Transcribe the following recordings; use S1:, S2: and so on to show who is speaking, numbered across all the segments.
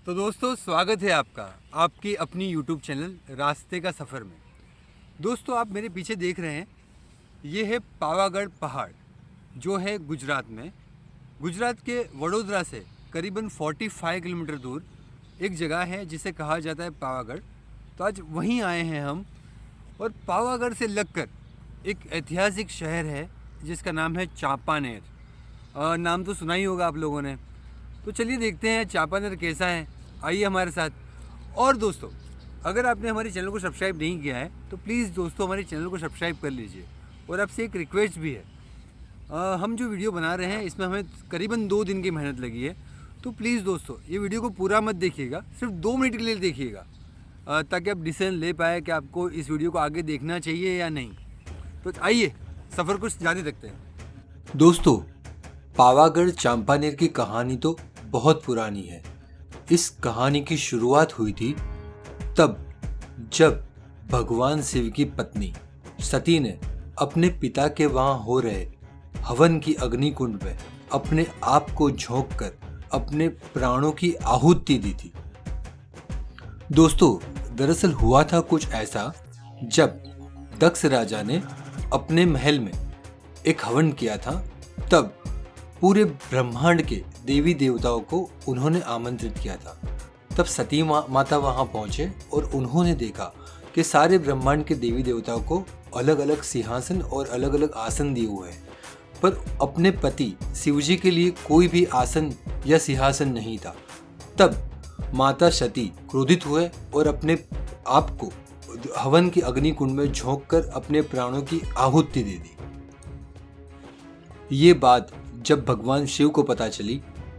S1: तो दोस्तों स्वागत है आपका आपकी अपनी YouTube चैनल रास्ते का सफ़र में। दोस्तों आप मेरे पीछे देख रहे हैं, ये है पावागढ़ पहाड़ जो है गुजरात में। गुजरात के वडोदरा से करीबन 45 किलोमीटर दूर एक जगह है जिसे कहा जाता है पावागढ़। तो आज वहीं आए हैं हम, और पावागढ़ से लगकर एक ऐतिहासिक शहर है जिसका नाम है चांपानेर। नाम तो सुना ही होगा आप लोगों ने। तो चलिए देखते हैं चांपानेर कैसा है, आइए हमारे साथ। और दोस्तों अगर आपने हमारे चैनल को सब्सक्राइब नहीं किया है तो प्लीज़ दोस्तों हमारे चैनल को सब्सक्राइब कर लीजिए। और आपसे एक रिक्वेस्ट भी है, हम जो वीडियो बना रहे हैं इसमें हमें करीबन 2 दिन की मेहनत लगी है। तो प्लीज़ दोस्तों ये वीडियो को पूरा मत देखिएगा, सिर्फ 2 मिनट के लिए देखिएगा, ताकि आप डिसीजन ले पाए कि आपको इस वीडियो को आगे देखना चाहिए या नहीं। तो आइए सफ़र को जारी रखते हैं। दोस्तों पावागढ़ चांपानेर की कहानी तो बहुत पुरानी है। इस कहानी की शुरुआत हुई थी तब जब भगवान शिव की पत्नी सती ने अपने पिता के वहां हो रहे हवन की अग्नि कुंड में अपने आप को झोंक कर अपने प्राणों की आहुति दी थी। दोस्तों दरअसल हुआ था कुछ ऐसा, जब दक्ष राजा ने अपने महल में एक हवन किया था, तब पूरे ब्रह्मांड के देवी देवताओं को उन्होंने आमंत्रित किया था। तब सती माता वहां पहुंचे और उन्होंने देखा कि सारे ब्रह्मांड के देवी देवताओं को अलग अलग सिंहासन और अलग अलग आसन दिए हुए हैं, पर अपने पति शिवजी के लिए कोई भी आसन या सिंहासन नहीं था। तब माता सती क्रोधित हुए और अपने आप को हवन की अग्नि कुंड में झोंक कर अपने प्राणों की आहुति दे दी। ये बात जब भगवान शिव को पता चली,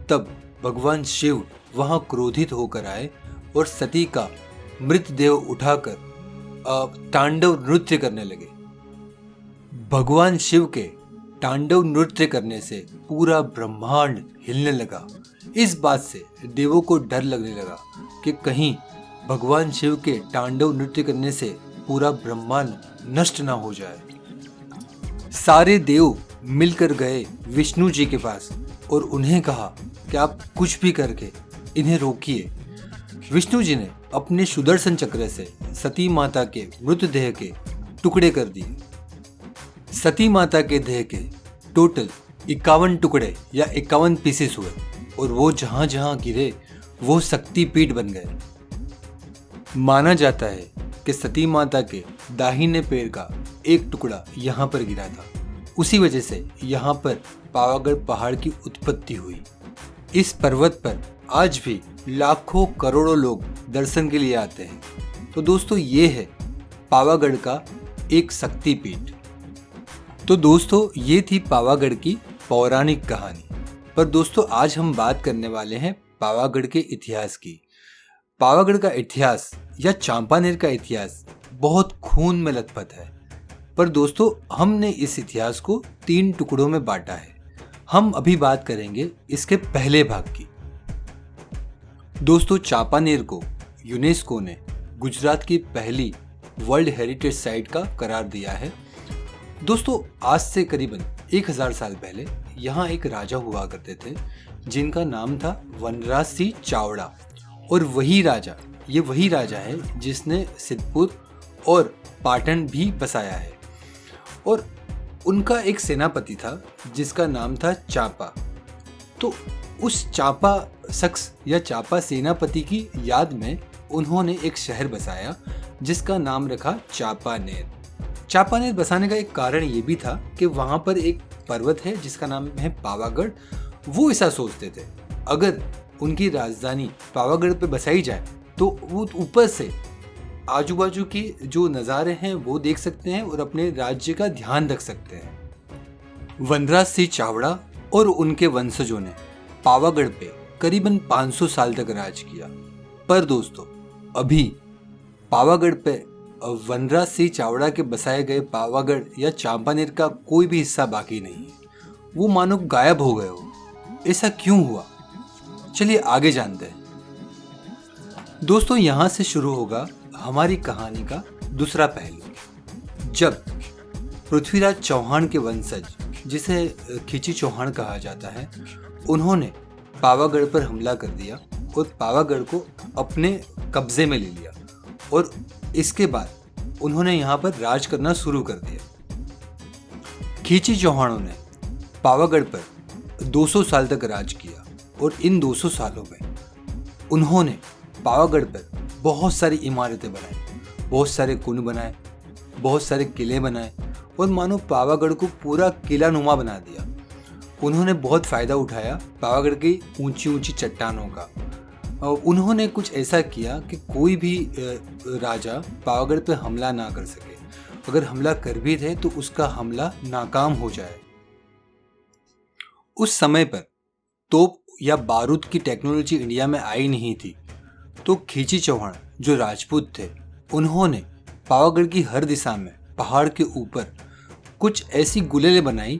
S1: तब भगवान शिव वहां क्रोधित होकर आए और सती का मृतदेह उठाकर तांडव नृत्य करने लगे। भगवान शिव के तांडव नृत्य करने से पूरा ब्रह्मांड हिलने लगा। इस बात से देवों को डर लगने लगा कि कहीं भगवान शिव के तांडव नृत्य करने से पूरा ब्रह्मांड नष्ट ना हो जाए। सारे देव मिलकर गए विष्णु जी के पास और उन्हें कहा कि आप कुछ भी करके इन्हें रोकिए। विष्णु जी ने अपने सुदर्शन चक्र से सती माता के मृतदेह के टुकड़े कर दिए। सती माता के देह के टोटल 51 टुकड़े या 51 पीसेस हुए, और वो जहां जहां गिरे वो शक्तिपीठ बन गए। माना जाता है कि सती माता के दाहिने पैर का एक टुकड़ा यहाँ पर गिरा था, उसी वजह से यहाँ पर पावागढ़ पहाड़ की उत्पत्ति हुई। इस पर्वत पर आज भी लाखों करोड़ों लोग दर्शन के लिए आते हैं। तो दोस्तों ये है पावागढ़ का एक शक्तिपीठ। तो दोस्तों ये थी पावागढ़ की पौराणिक कहानी। पर दोस्तों आज हम बात करने वाले हैं पावागढ़ के इतिहास की। पावागढ़ का इतिहास या चांपानेर का इतिहास बहुत खून में लथपथ है, पर दोस्तों हमने इस इतिहास को 3 टुकड़ों में बांटा है। हम अभी बात करेंगे इसके पहले भाग की। दोस्तों चांपानेर को यूनेस्को ने गुजरात की पहली वर्ल्ड हेरिटेज साइट का करार दिया है। दोस्तों आज से करीबन 1000 साल पहले यहाँ एक राजा हुआ करते थे जिनका नाम था वनराज सिंह चावड़ा, और ये वही राजा है जिसने सिद्धपुर और पाटन भी बसाया है। और उनका एक सेनापति था जिसका नाम था चांपा। तो उस चांपा शख्स या चांपा सेनापति की याद में उन्होंने एक शहर बसाया जिसका नाम रखा चांपानेर। चांपानेर बसाने का एक कारण ये भी था कि वहाँ पर एक पर्वत है जिसका नाम है पावागढ़। वो ऐसा सोचते थे अगर उनकी राजधानी पावागढ़ पे बसाई जाए तो वो ऊपर से आजू बाजू की जो नज़ारे हैं वो देख सकते हैं और अपने राज्य का ध्यान रख सकते हैं। वनराज सिंह चावड़ा और उनके वंशजों ने पावागढ़ पे करीबन 500 साल तक राज किया। पर दोस्तों अभी पावागढ़ पे वनराज सिंह चावड़ा के बसाए गए पावागढ़ या चांपानेर का कोई भी हिस्सा बाकी नहीं है। वो मानो गायब हो गए हो। ऐसा क्यों हुआ, चलिए आगे जानते हैं। दोस्तों यहाँ से शुरू होगा हमारी कहानी का दूसरा पहलू। जब पृथ्वीराज चौहान के वंशज, जिसे खिची चौहान कहा जाता है, उन्होंने पावागढ़ पर हमला कर दिया और पावागढ़ को अपने कब्जे में ले लिया और इसके बाद उन्होंने यहाँ पर राज करना शुरू कर दिया। खींची चौहानों ने पावागढ़ पर 200 साल तक राज किया और इन 200 सालों में उन्होंने पावागढ़ पर बहुत सारी इमारतें बनाई, बहुत सारे कुंड बनाए, बहुत सारे किले बनाए और मानो पावागढ़ को पूरा किला नुमा बना दिया। उन्होंने बहुत फ़ायदा उठाया पावागढ़ की ऊंची ऊंची चट्टानों का। उन्होंने कुछ ऐसा किया कि कोई भी राजा पावागढ़ पर हमला ना कर सके, अगर हमला कर भी दे तो उसका हमला नाकाम हो जाए। उस समय पर तोप या बारूद की टेक्नोलॉजी इंडिया में आई नहीं थी, तो खींची चौहान जो राजपूत थे उन्होंने पावागढ़ की हर दिशा में पहाड़ के ऊपर कुछ ऐसी गुलेलें बनाई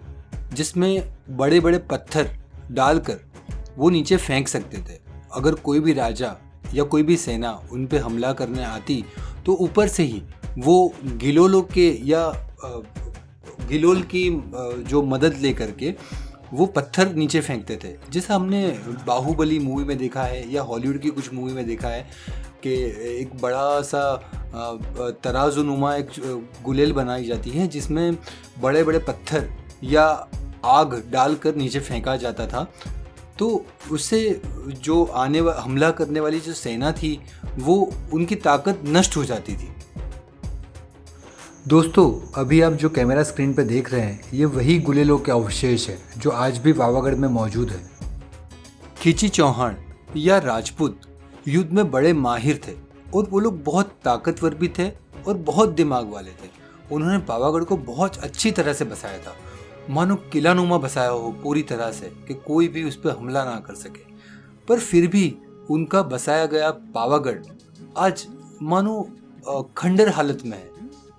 S1: जिसमें बड़े बड़े पत्थर डालकर वो नीचे फेंक सकते थे। अगर कोई भी राजा या कोई भी सेना उन पे हमला करने आती तो ऊपर से ही वो गिलोलों के या गिलोल की जो मदद लेकर के वो पत्थर नीचे फेंकते थे। जैसा हमने बाहुबली मूवी में देखा है या हॉलीवुड की कुछ मूवी में देखा है कि एक बड़ा सा तराजूनुमा एक गुलेल बनाई जाती है जिसमें बड़े बड़े पत्थर या आग डालकर नीचे फेंका जाता था, तो उससे जो हमला करने वाली जो सेना थी वो उनकी ताकत नष्ट हो जाती थी। दोस्तों, अभी आप जो कैमरा स्क्रीन पर देख रहे हैं ये वही गुलेलों के अवशेष है जो आज भी पावागढ़ में मौजूद है। खींची चौहान या राजपूत युद्ध में बड़े माहिर थे और वो लोग बहुत ताकतवर भी थे और बहुत दिमाग वाले थे। उन्होंने पावागढ़ को बहुत अच्छी तरह से बसाया था, मानो किला नुमा बसाया हो पूरी तरह से कि कोई भी उस पर हमला ना कर सके। पर फिर भी उनका बसाया गया पावागढ़ आज मानो खंडर हालत में है।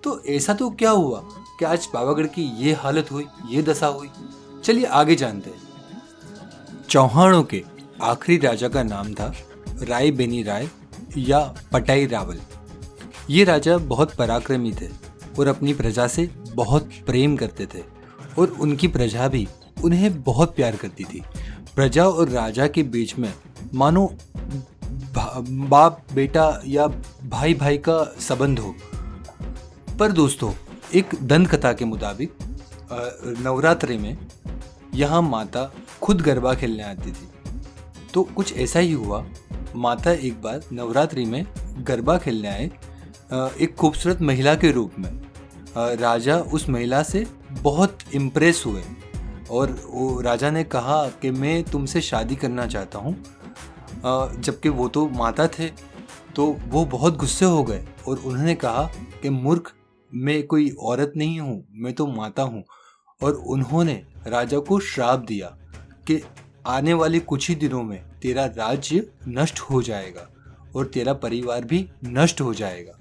S1: तो ऐसा तो क्या हुआ कि आज पावागढ़ की ये हालत हुई, ये दशा हुई? चलिए आगे जानते हैं। चौहानों के आखिरी राजा का नाम था राय बेनी राय या पटाई रावल। ये राजा बहुत पराक्रमी थे और अपनी प्रजा से बहुत प्रेम करते थे और उनकी प्रजा भी उन्हें बहुत प्यार करती थी। प्रजा और राजा के बीच में मानो बाप बेटा या भाई भाई का संबंध हो। पर दोस्तों, एक दंत कथा के मुताबिक नवरात्रि में यहाँ माता खुद गरबा खेलने आती थी। तो कुछ ऐसा ही हुआ, माता एक बार नवरात्रि में गरबा खेलने आए एक खूबसूरत महिला के रूप में। राजा उस महिला से बहुत इम्प्रेस हुए और वो राजा ने कहा कि मैं तुमसे शादी करना चाहता हूँ। जबकि वो तो माता थे, तो वो बहुत गुस्से हो गए और उन्होंने कहा कि मूर्ख, मैं कोई औरत नहीं हूँ, मैं तो माता हूँ। और उन्होंने राजा को श्राप दिया कि आने वाले कुछ ही दिनों में तेरा राज्य नष्ट हो जाएगा और तेरा परिवार भी नष्ट हो जाएगा।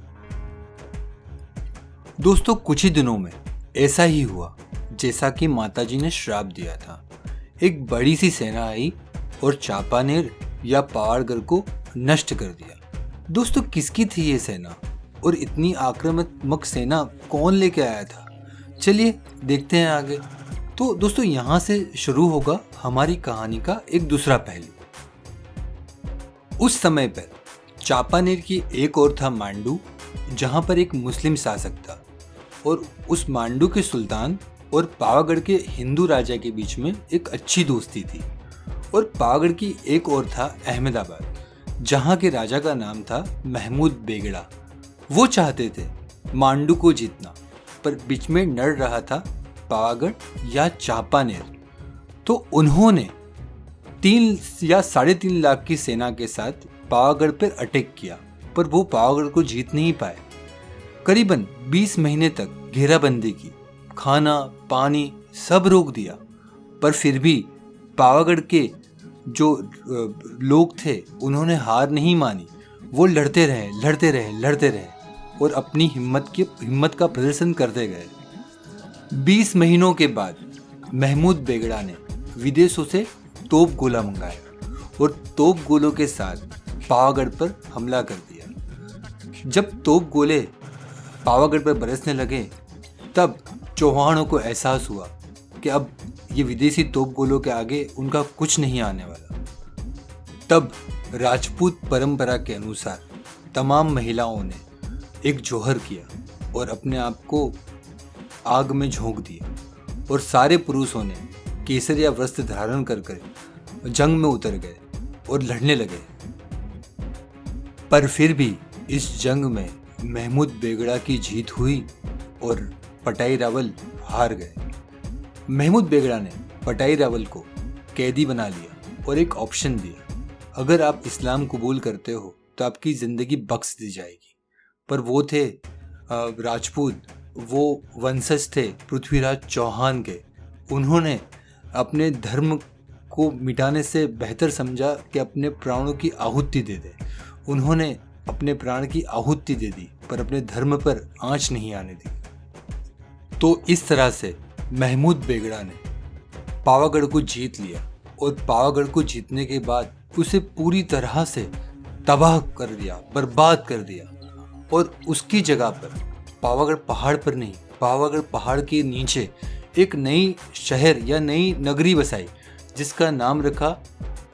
S1: दोस्तों, कुछ ही दिनों में ऐसा ही हुआ जैसा कि माताजी ने श्राप दिया था। एक बड़ी सी सेना आई और चापानेर या पावागढ़ को नष्ट कर दिया। दोस्तों, किसकी थी ये सेना और इतनी आक्रामक सेना कौन लेके आया था? चलिए देखते हैं आगे। तो दोस्तों, यहाँ से शुरू होगा हमारी कहानी का एक दूसरा पहलू। उस समय पर चापानेर की एक ओर था मांडू, जहाँ पर एक मुस्लिम शासक था और उस मांडू के सुल्तान और पावागढ़ के हिंदू राजा के बीच में एक अच्छी दोस्ती थी। और पावागढ़ की एक ओर था अहमदाबाद, जहाँ के राजा का नाम था महमूद बेगड़ा। वो चाहते थे मांडू को जीतना, पर बीच में लड़ रहा था पावागढ़ या चापानेर। तो उन्होंने 3 या 3.5 लाख की सेना के साथ पावागढ़ पर अटैक किया, पर वो पावागढ़ को जीत नहीं पाए। करीबन 20 महीने तक घेराबंदी की, खाना पानी सब रोक दिया, पर फिर भी पावागढ़ के जो लोग थे उन्होंने हार नहीं मानी। वो लड़ते रहे और अपनी हिम्मत का प्रदर्शन करते गए। 20 महीनों के बाद महमूद बेगड़ा ने विदेशों से तोप गोला मंगाया और तोप गोलों के साथ पावागढ़ पर हमला कर दिया। जब तोप गोले पावागढ़ पर बरसने लगे, तब चौहानों को एहसास हुआ कि अब ये विदेशी तोप गोलों के आगे उनका कुछ नहीं आने वाला। तब राजपूत परंपरा के अनुसार तमाम महिलाओं ने एक जौहर किया और अपने आप को आग में झोंक दिया और सारे पुरुषों ने केसरिया वस्त्र धारण कर जंग में उतर गए और लड़ने लगे। पर फिर भी इस जंग में महमूद बेगड़ा की जीत हुई और पटाई रावल हार गए। महमूद बेगड़ा ने पटाई रावल को कैदी बना लिया और एक ऑप्शन दिया, अगर आप इस्लाम कबूल करते हो तो आपकी ज़िंदगी बख्श दी जाएगी। पर वो थे राजपूत, वो वंशज थे पृथ्वीराज चौहान के। उन्होंने अपने धर्म को मिटाने से बेहतर समझा कि अपने प्राणों की आहुति दे दे। उन्होंने अपने प्राण की आहुति दे दी पर अपने धर्म पर आंच नहीं आने दी। तो इस तरह से महमूद बेगड़ा ने पावागढ़ को जीत लिया और पावागढ़ को जीतने के बाद उसे पूरी तरह से तबाह कर दिया, बर्बाद कर दिया। और उसकी जगह पर पावागढ़ पहाड़ पर नहीं, पावागढ़ पहाड़ के नीचे एक नई शहर या नई नगरी बसाई जिसका नाम रखा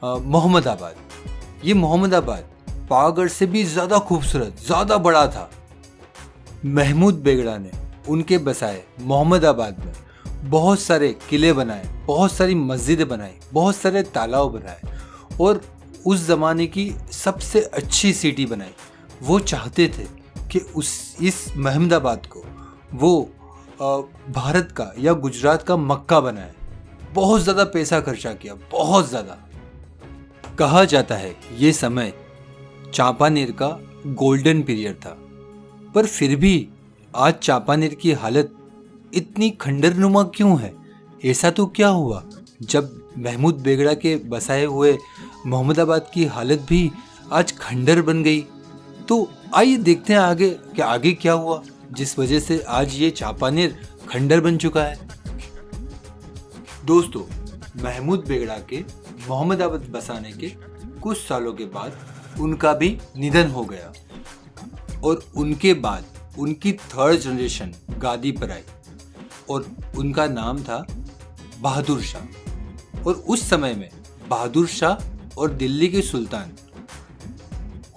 S1: मोहम्मदाबाद। ये मोहम्मदाबाद पावागढ़ से भी ज़्यादा खूबसूरत, ज़्यादा बड़ा था। महमूद बेगड़ा ने उनके बसाए मोहम्मदाबाद में बहुत सारे किले बनाए, बहुत सारी मस्जिदें बनाई, बहुत सारे तालाब बनाए और उस ज़माने की सबसे अच्छी सिटी बनाई। वो चाहते थे कि इस महमदाबाद को वो भारत का या गुजरात का मक्का बनाए। बहुत ज़्यादा पैसा खर्चा किया, बहुत ज़्यादा। कहा जाता है ये समय चांपानेर का गोल्डन पीरियड था। पर फिर भी आज चांपानेर की हालत इतनी खंडरनुमा क्यों है? ऐसा तो क्या हुआ जब महमूद बेगड़ा के बसाए हुए मोहम्मदाबाद की हालत भी आज खंडर बन गई? तो आइए देखते हैं आगे क्या हुआ जिस वजह से आज ये चांपानेर खंडर बन चुका है। दोस्तों, महमूद बेगड़ा के मोहम्मदाबाद बसाने के कुछ सालों के बाद उनका भी निधन हो गया और उनके बाद उनकी थर्ड जनरेशन गादी पर आई और उनका नाम था बहादुर शाह। और उस समय में बहादुर शाह और दिल्ली के सुल्तान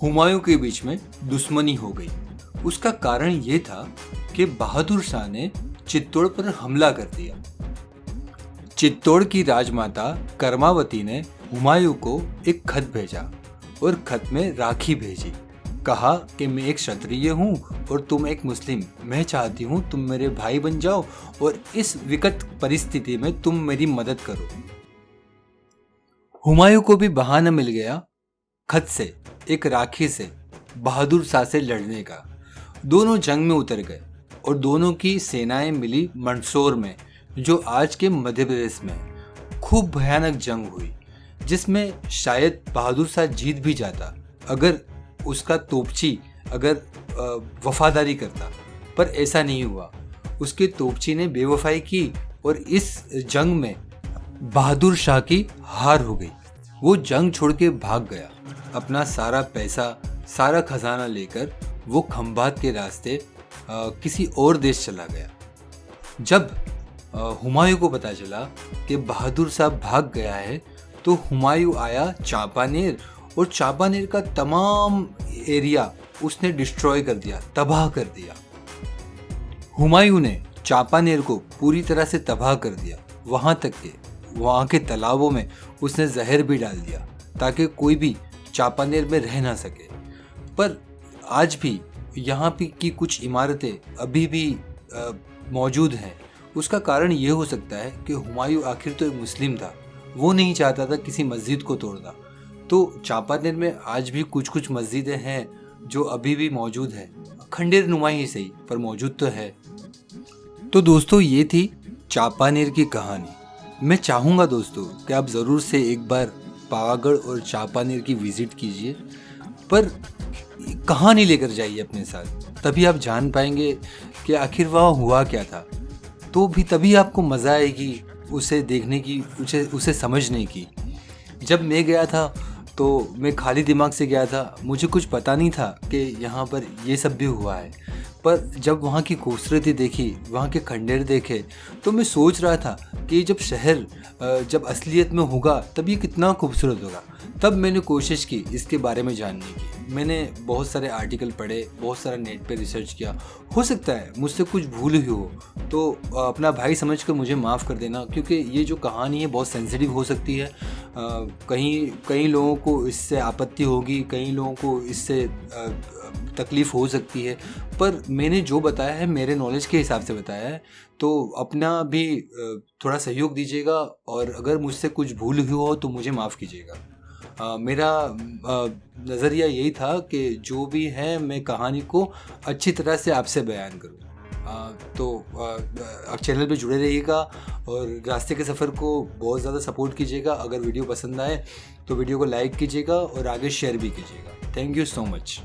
S1: हुमायूं के बीच में दुश्मनी हो गई। उसका कारण ये था कि बहादुर शाह ने चित्तौड़ पर हमला कर दिया। चित्तौड़ की राजमाता करमावती ने हुमायूं को एक खत भेजा और खत में राखी भेजी। कहा कि मैं एक क्षत्रिय हूँ और तुम एक मुस्लिम, मैं चाहती हूँ तुम मेरे भाई बन जाओ और इस विकट परिस्थिति में तुम मेरी मदद करो। हुमायूं को भी बहाना मिल गया खत से, एक राखी से बहादुर शाह से लड़ने का। दोनों जंग में उतर गए और दोनों की सेनाएं मिली मंदसौर में, जो आज के मध्य प्रदेश में। खूब भयानक जंग हुई जिसमें शायद बहादुर शाह जीत भी जाता अगर उसका तोपची वफादारी करता, पर ऐसा नहीं हुआ। उसके तोपची ने बेवफाई की और इस जंग में बहादुर शाह की हार हो गई। वो जंग छोड़ के भाग गया। अपना सारा पैसा, सारा खजाना लेकर वो खंभात के रास्ते किसी और देश चला गया। जब हुमायूं को पता चला कि बहादुर शाह भाग गया है तो हुमायूं आया चांपानेर और चांपानेर का तमाम एरिया उसने डिस्ट्रॉय कर दिया, तबाह कर दिया। हुमायूं ने चांपानेर को पूरी तरह से तबाह कर दिया। वहाँ तक के वहाँ के तालाबों में उसने जहर भी डाल दिया ताकि कोई भी चांपानेर में रह ना सके। पर आज भी यहाँ की कुछ इमारतें अभी भी मौजूद हैं। उसका कारण ये हो सकता है कि हुमायूं आखिर तो एक मुस्लिम था, वो नहीं चाहता था किसी मस्जिद को तोड़ना। तो चांपानेर में आज भी कुछ मस्जिदें हैं जो अभी भी मौजूद हैं, खंडेर नुमा ही सही पर मौजूद तो है। तो दोस्तों, ये थी चांपानेर की कहानी। मैं चाहूँगा दोस्तों कि आप ज़रूर से एक बार पावागढ़ और चांपानेर की विज़िट कीजिए, पर कहानी लेकर जाइए अपने साथ, तभी आप जान पाएंगे कि आखिर वह हुआ क्या था। तो भी तभी आपको मज़ा आएगी उसे देखने की, उसे समझने की। जब मैं गया था तो मैं खाली दिमाग से गया था, मुझे कुछ पता नहीं था कि यहाँ पर ये सब भी हुआ है। पर जब वहाँ की खूबसूरती देखी, वहाँ के खंडहर देखे, तो मैं सोच रहा था कि जब शहर जब असलियत में होगा तब ये कितना खूबसूरत होगा। तब मैंने कोशिश की इसके बारे में जानने की। मैंने बहुत सारे आर्टिकल पढ़े, बहुत सारा नेट पे रिसर्च किया। हो सकता है मुझसे कुछ भूल हुई हो, तो अपना भाई समझकर मुझे माफ़ कर देना, क्योंकि ये जो कहानी है बहुत सेंसिटिव हो सकती है। कई लोगों को इससे आपत्ति होगी, कई लोगों को इससे तकलीफ़ हो सकती है, पर मैंने जो बताया है मेरे नॉलेज के हिसाब से बताया है। तो अपना भी थोड़ा सहयोग दीजिएगा, और अगर मुझसे कुछ भूल हुई हो तो मुझे माफ़ कीजिएगा। मेरा नज़रिया यही था कि जो भी है मैं कहानी को अच्छी तरह से आपसे बयान करूँ। तो आप चैनल पे जुड़े रहिएगा और रास्ते के सफ़र को बहुत ज़्यादा सपोर्ट कीजिएगा। अगर वीडियो पसंद आए तो वीडियो को लाइक कीजिएगा और आगे शेयर भी कीजिएगा। Thank you so much.